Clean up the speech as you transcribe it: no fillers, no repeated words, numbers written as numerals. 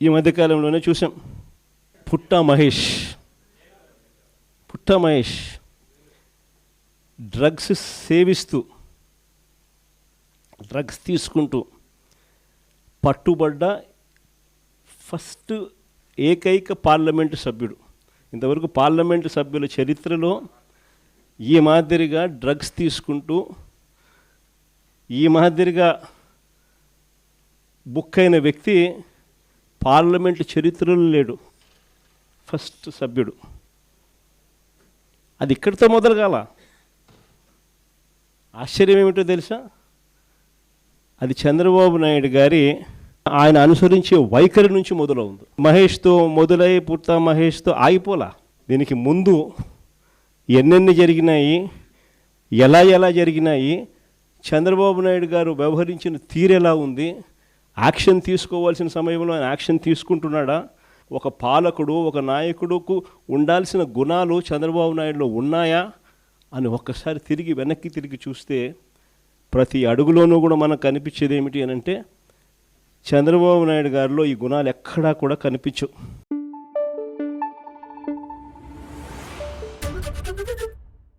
ఈ మధ్యకాలంలోనే చూసాం. పుట్టా మహేష్ డ్రగ్స్ సేవిస్తూ, డ్రగ్స్ తీసుకుంటూ పట్టుబడ్డ ఫస్ట్ ఏకైక పార్లమెంటు సభ్యుడు. ఇంతవరకు పార్లమెంటు సభ్యుల చరిత్రలో ఈ మాదిరిగా డ్రగ్స్ తీసుకుంటూ, ఈ మాదిరిగా బుక్ అయిన వ్యక్తి పార్లమెంటు చరిత్రలో లేడు. ఫస్ట్ సభ్యుడు. అది ఇక్కడితో మొదలు కాల. ఆశ్చర్యం ఏమిటో తెలుసా? అది చంద్రబాబు నాయుడు గారి ఆయన అనుసరించే వైఖరి నుంచి మొదలవుంది. మహేష్తో మొదలై పుట్టా మహేష్తో ఆగిపోలా. దీనికి ముందు ఎన్నెన్ని జరిగినాయి, ఎలా జరిగినాయి, చంద్రబాబు నాయుడు గారు వ్యవహరించిన తీరు ఎలా ఉంది, యాక్షన్ తీసుకోవాల్సిన సమయంలో ఆయన యాక్షన్ తీసుకుంటున్నాడా, ఒక పాలకుడు, ఒక నాయకుడుకు ఉండాల్సిన గుణాలు చంద్రబాబు నాయుడులో ఉన్నాయా అని ఒక్కసారి వెనక్కి తిరిగి చూస్తే ప్రతి అడుగులోనూ కూడా మనకు కనిపించేది ఏమిటి అని అంటే, చంద్రబాబు నాయుడు గారిలో ఈ గుణాలు ఎక్కడా కూడా కనిపించవు.